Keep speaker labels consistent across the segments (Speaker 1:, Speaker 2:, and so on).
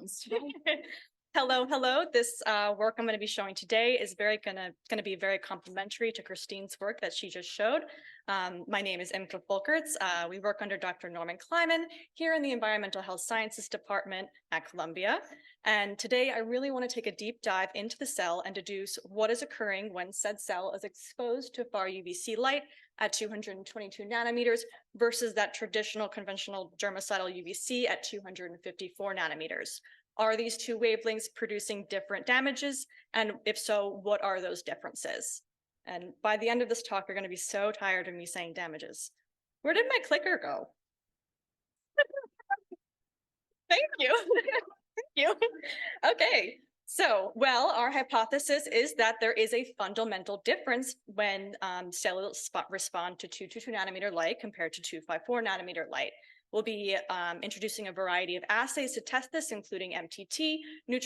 Speaker 1: questions today. Hello. This work I'm going to be showing today is going to be very complementary to Christine's work that she just showed. My name is Imke Folkerts. We work under Dr. Norman Kleiman here in the Environmental Health Sciences Department at Columbia. And today I really want to take a deep dive into the cell and deduce what is occurring when said cell is exposed to far-UVC light at 222 nanometers versus that traditional conventional germicidal UVC at 254 nanometers. Are these two wavelengths producing different damages? And if so, what are those differences? And by the end of this talk, you're going to be so tired of me saying damages. Where did my clicker go? Thank you. Thank you. Okay. So, well, our hypothesis is that there is a fundamental difference when cells respond to 222 nanometer light compared to 254 nanometer light. We'll be introducing a variety of assays to test this, including MTT,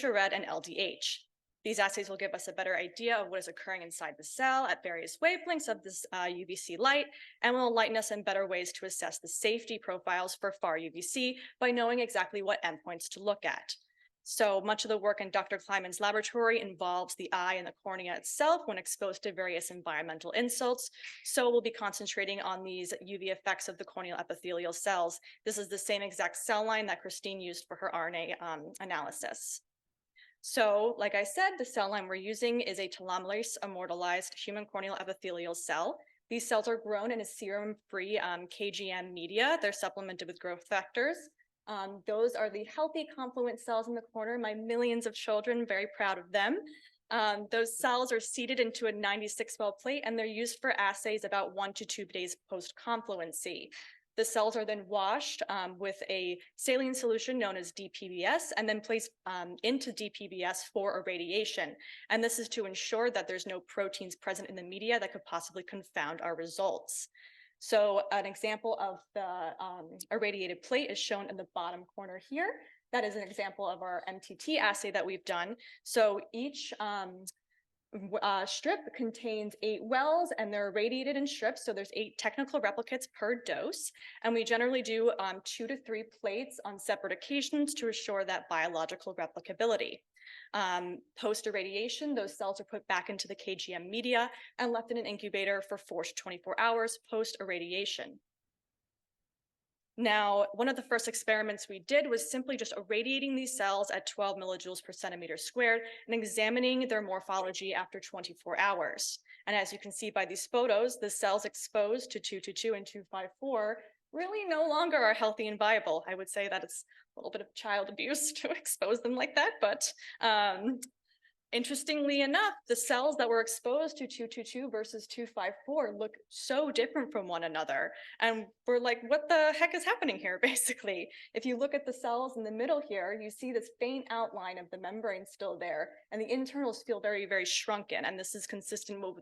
Speaker 1: Red, and LDH. These assays will give us a better idea of what is occurring inside the cell at various wavelengths of this UVC light, and will enlighten us in better ways to assess the safety profiles for far-UVC by knowing exactly what endpoints to look at. So much of the work in Dr. Kleiman's laboratory involves the eye and the cornea itself when exposed to various environmental insults. So we'll be concentrating on these UV effects of the corneal epithelial cells. This is the same exact cell line that Christine used for her RNA analysis. So, like I said, the cell line we're using is a telomerase-immortalized human corneal epithelial cell. These cells are grown in a serum-free KGM media. They're supplemented with growth factors. Those are the healthy confluent cells in the corner, my millions of children, very proud of them. Those cells are seeded into a 96-well plate, and they're used for assays about 1 to 2 days post-confluency. The cells are then washed with a saline solution known as DPBS, and then placed into DPBS for irradiation. And this is to ensure that there's no proteins present in the media that could possibly confound our results. So an example of the irradiated plate is shown in the bottom corner here. That is an example of our MTT assay that we've done. So each strip contains 8 wells, and they're irradiated in strips. So there's 8 technical replicates per dose. And we generally do 2 to 3 plates on separate occasions to assure that biological replicability. Post-irradiation, those cells are put back into the KGM media and left in an incubator for 4 to 24 hours post-irradiation. Now, one of the first experiments we did was simply just irradiating these cells at 12 millijoules per centimeter squared and examining their morphology after 24 hours. And as you can see by these photos, the cells exposed to 222 and 254 really no longer are healthy and viable. I would say that it's a little bit of child abuse to expose them like that, but interestingly enough, the cells that were exposed to 222 versus 254 look so different from one another. And we're like, what the heck is happening here, basically? If you look at the cells in the middle here, you see this faint outline of the membrane still there, and the internals feel very, very shrunken. And this is consistent with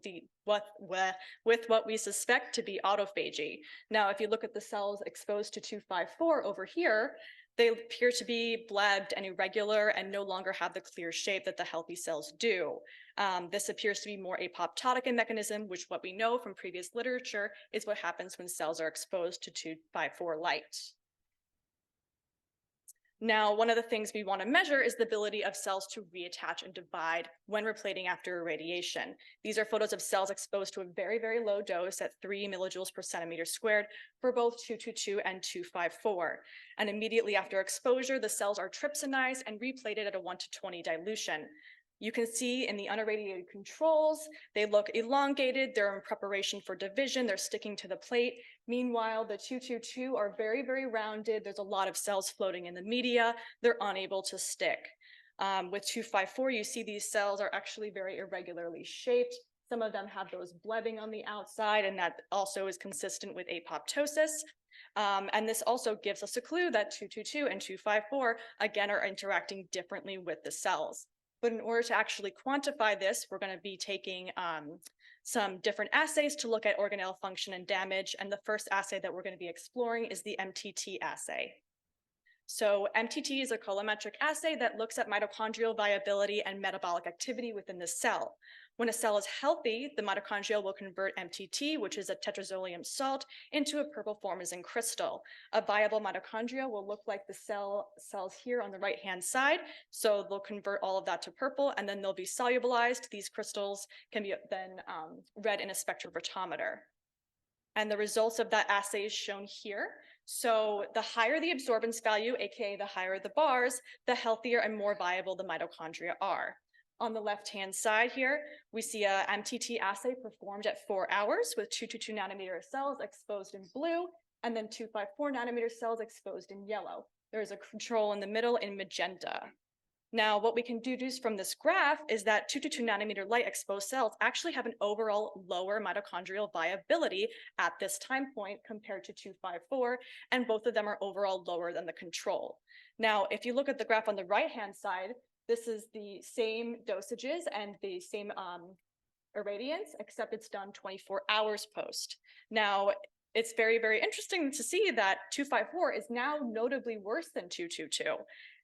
Speaker 1: what we suspect to be autophagy. Now, if you look at the cells exposed to 254 over here, they appear to be blabbed and irregular and no longer have the clear shape that the healthy cells do. This appears to be more apoptotic in mechanism, which what we know from previous literature is what happens when cells are exposed to 254 light. Now, one of the things we want to measure is the ability of cells to reattach and divide when replating after irradiation. These are photos of cells exposed to a very, very low dose at 3 millijoules per centimeter squared for both 222 and 254. And immediately after exposure, the cells are trypsinized and replated at a 1 to 20 dilution. You can see in the unirradiated controls, they look elongated, they're in preparation for division, they're sticking to the plate. Meanwhile, the 222 are very, very rounded. There's a lot of cells floating in the media. They're unable to stick. With 254, you see these cells are actually very irregularly shaped. Some of them have those blebbing on the outside, and that also is consistent with apoptosis. And this also gives us a clue that 222 and 254, again, are interacting differently with the cells. But in order to actually quantify this, we're going to be taking some different assays to look at organelle function and damage. And the first assay that we're going to be exploring is the MTT assay. So MTT is a colorimetric assay that looks at mitochondrial viability and metabolic activity within the cell. When a cell is healthy, the mitochondria will convert MTT, which is a tetrazolium salt, into a purple formazine crystal. A viable mitochondria will look like the cells here on the right-hand side. So they'll convert all of that to purple, and then they'll be solubilized. These crystals can be then read in a spectrophotometer. And the results of that assay is shown here. So the higher the absorbance value, aka the higher the bars, the healthier and more viable the mitochondria are. On the left-hand side here, we see a MTT assay performed at 4 hours with 222 nanometer cells exposed in blue, and then 254 nanometer cells exposed in yellow. There is a control in the middle in magenta. Now, what we can deduce from this graph is that 222 nanometer light exposed cells actually have an overall lower mitochondrial viability at this time point compared to 254, and both of them are overall lower than the control. Now, if you look at the graph on the right-hand side, this is the same dosages and the same irradiance, except it's done 24 hours post. Now, it's very, very interesting to see that 254 is now notably worse than 222.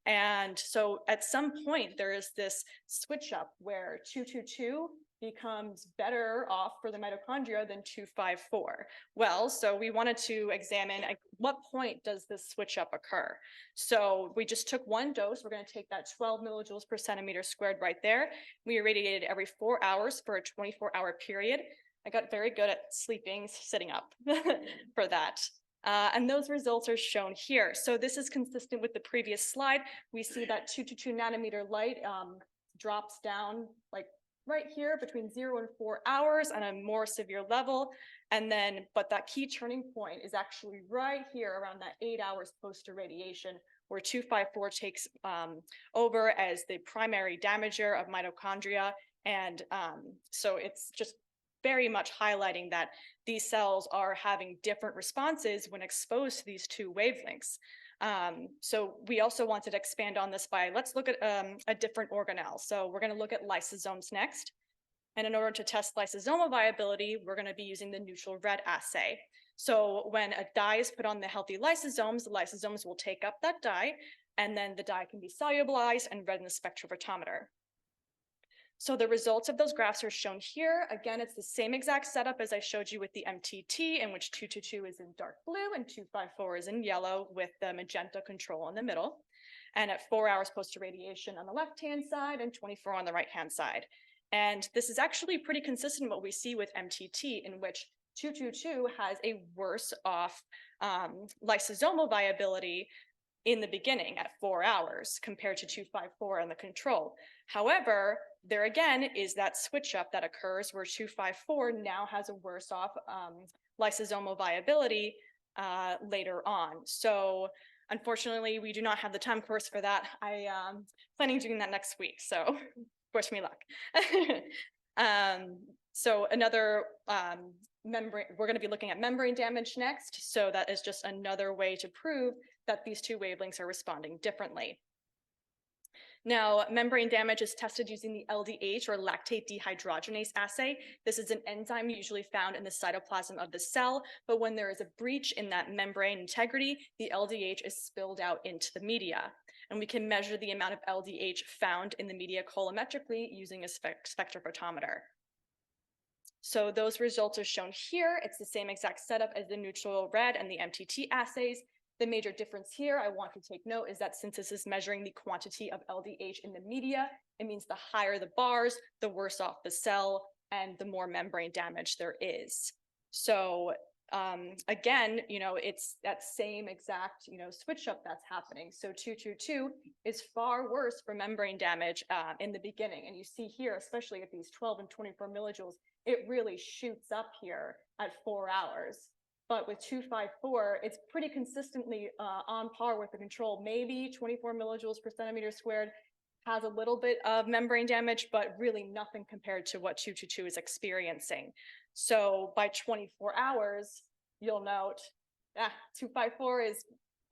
Speaker 1: And so at some point, there is this switch up where 222 becomes better off for the mitochondria than 254. Well, so we wanted to examine at what point does this switch up occur. So we just took one dose. We're going to take that 12 millijoules per centimeter squared right there. We irradiated every 4 hours for a 24-hour period. I got very good at sleeping, sitting up for that. And those results are shown here. So this is consistent with the previous slide. We see that 222 nanometer light drops down like right here between 0 and 4 hours on a more severe level. And then, but that key turning point is actually right here around that 8 hours post-irradiation, where 254 takes over as the primary damager of mitochondria. And so it's just very much highlighting that these cells are having different responses when exposed to these two wavelengths. So we also wanted to expand on this by, let's look at a different organelle. So we're going to look at lysosomes next. And in order to test lysosomal viability, we're going to be using the neutral red assay. So when a dye is put on the healthy lysosomes, the lysosomes will take up that dye, and then the dye can be solubilized and read in the spectrophotometer. So the results of those graphs are shown here. Again, it's the same exact setup as I showed you with the MTT, in which 222 is in dark blue and 254 is in yellow with the magenta control in the middle. And at 4 hours post-irradiation on the left-hand side and 24 on the right-hand side. And this is actually pretty consistent with what we see with MTT, in which 222 has a worse off lysosomal viability in the beginning at 4 hours compared to 254 and the control. However, there again is that switch up that occurs where 254 now has a worse off lysosomal viability later on. So unfortunately, we do not have the time course for that. I am planning on doing that next week, so wish me luck. So another membrane, we're going to be looking at membrane damage next. So that is just another way to prove that these two wavelengths are responding differently. Now, membrane damage is tested using the LDH or lactate dehydrogenase assay. This is an enzyme usually found in the cytoplasm of the cell, but when there is a breach in that membrane integrity, the LDH is spilled out into the media. And we can measure the amount of LDH found in the media colorimetrically using a spectrophotometer. So those results are shown here. It's the same exact setup as the neutral red and the MTT assays. The major difference here I want to take note is that since this is measuring the quantity of LDH in the media, it means the higher the bars, the worse off the cell and the more membrane damage there is. So again, it's that same exact, switch up that's happening. So 222 is far worse for membrane damage in the beginning. And you see here, especially at these 12 and 24 millijoules, it really shoots up here at 4 hours. But with 254, it's pretty consistently on par with the control. Maybe 24 millijoules per centimeter squared has a little bit of membrane damage, but really nothing compared to what 222 is experiencing. So by 24 hours, you'll note, 254 is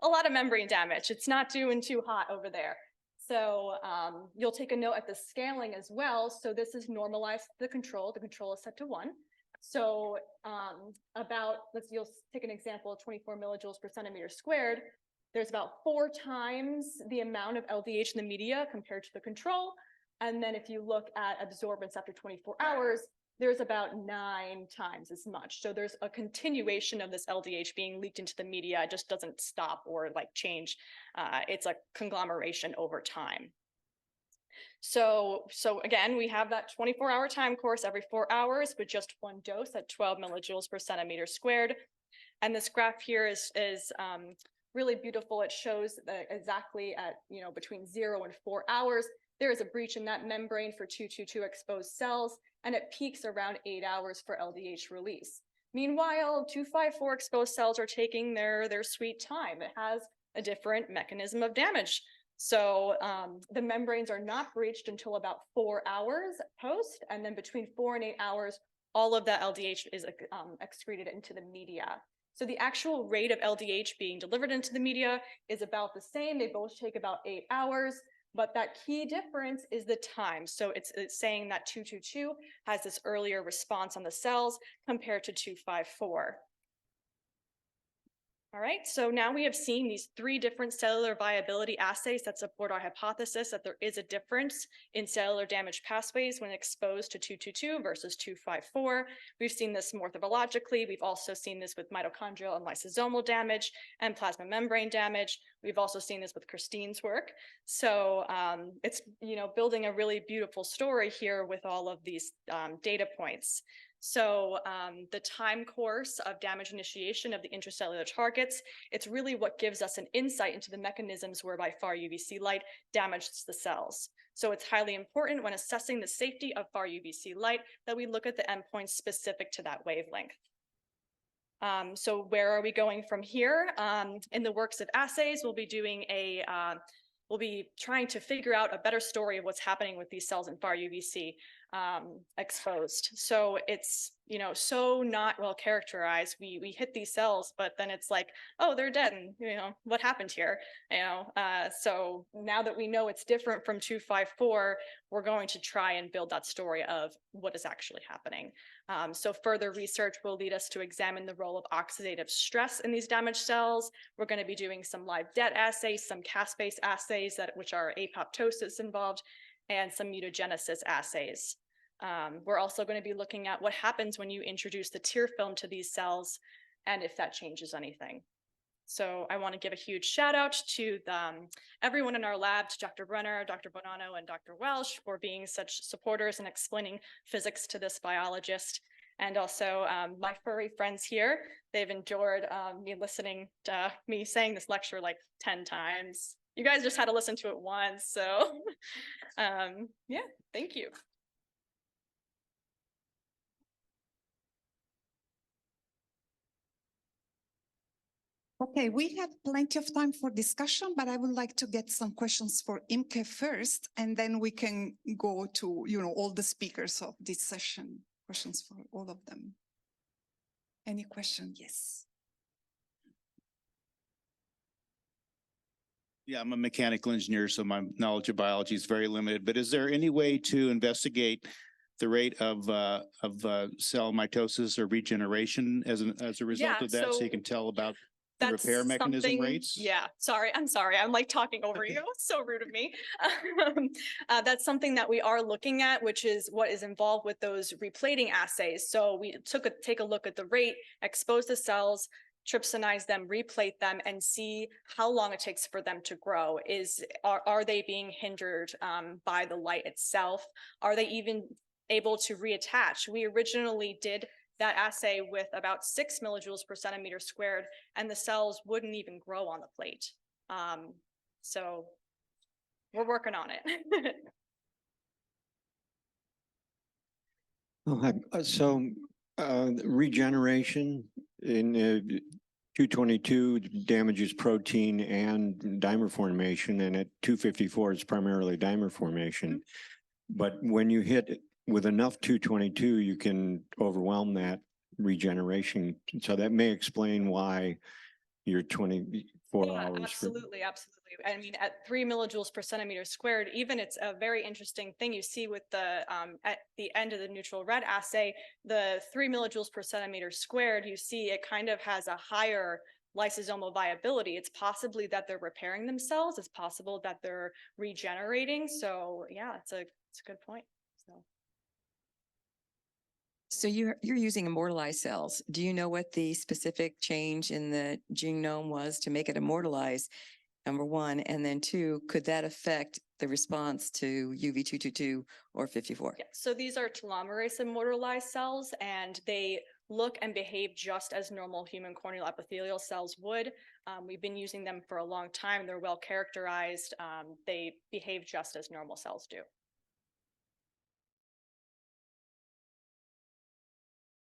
Speaker 1: a lot of membrane damage. It's not doing too hot over there. So you'll take a note at the scaling as well. So this is normalized to the control. The control is set to 1. So you'll take an example of 24 millijoules per centimeter squared. There's about 4 times the amount of LDH in the media compared to the control. And then if you look at absorbance after 24 hours, there's about 9 times as much. So there's a continuation of this LDH being leaked into the media. It just doesn't stop or like change. It's a conglomeration over time. So again, we have that 24-hour time course every 4 hours with just one dose at 12 millijoules per centimeter squared. And this graph here is really beautiful. It shows that exactly at, between 0 and 4 hours, there is a breach in that membrane for 222 exposed cells, and it peaks around 8 hours for LDH release. Meanwhile, 254 exposed cells are taking their sweet time. It has a different mechanism of damage. So the membranes are not breached until about 4 hours post, and then between 4 and 8 hours, all of that LDH is excreted into the media. So the actual rate of LDH being delivered into the media is about the same. They both take about 8 hours, but that key difference is the time. So it's saying that 222 has this earlier response on the cells compared to 254. All right, so now we have seen these 3 different cellular viability assays that support our hypothesis that there is a difference in cellular damage pathways when exposed to 222 versus 254. We've seen this morphologically. We've also seen this with mitochondrial and lysosomal damage and plasma membrane damage. We've also seen this with Christine's work. So it's building a really beautiful story here with all of these data points. So the time course of damage initiation of the intracellular targets, it's really what gives us an insight into the mechanisms whereby far-UVC light damages the cells. So it's highly important when assessing the safety of far-UVC light that we look at the endpoints specific to that wavelength. So where are we going from here? In the works of assays, we'll be doing we'll be trying to figure out a better story of what's happening with these cells in far-UVC exposed. So it's, so not well characterized. We hit these cells, but then it's like, oh, they're dead. And, what happened here? So now that we know it's different from 254, we're going to try and build that story of what is actually happening. So further research will lead us to examine the role of oxidative stress in these damaged cells. We're going to be doing some live debt assays, some cas-based assays which are apoptosis involved, and some mutagenesis assays. We're also going to be looking at what happens when you introduce the tear film to these cells and if that changes anything. So I want to give a huge shout out to everyone in our lab, to Dr. Brenner, Dr. Bonanno, and Dr. Welsh for being such supporters and explaining physics to this biologist. And also my furry friends here, they've enjoyed me listening to me saying this lecture like 10 times. You guys just had to listen to it once, so yeah, thank you.
Speaker 2: Okay, we have plenty of time for discussion, but I would like to get some questions for Imke first, and then we can go to, all the speakers of this session. Questions for all of them. Any question? Yes.
Speaker 3: Yeah, I'm a mechanical engineer, so my knowledge of biology is very limited. But is there any way to investigate the rate of cell mitosis or regeneration as a result of that, so you can tell about the repair mechanism rates?
Speaker 1: Yeah, I'm sorry. I'm like talking over you. So rude of me. That's something that we are looking at, which is what is involved with those replating assays. So we take a look at the rate, expose the cells, trypsinize them, replate them, and see how long it takes for them to grow. Are they being hindered by the light itself? Are they even able to reattach? We originally did that assay with about 6 millijoules per centimeter squared, and the cells wouldn't even grow on the plate. So we're working on it.
Speaker 4: Regeneration in 222 damages protein and dimer formation, and at 254 it's primarily dimer formation. But when you hit with enough 222, you can overwhelm that regeneration. So that may explain why you're 24 hours.
Speaker 1: Absolutely. I mean, at 3 millijoules per centimeter squared, even it's a very interesting thing you see with the at the end of the neutral red assay, the 3 millijoules per centimeter squared, you see it kind of has a higher lysosomal viability. It's possibly that they're repairing themselves. It's possible that they're regenerating. So yeah, it's a good point.
Speaker 5: So you're using immortalized cells. Do you know what the specific change in the genome was to make it immortalized? Number one, and then two, could that affect the response to UV222 or 54?
Speaker 1: Yeah, so these are telomerase-immortalized cells, and they look and behave just as normal human corneal epithelial cells would. We've been using them for a long time. They're well characterized. They behave just as normal cells do.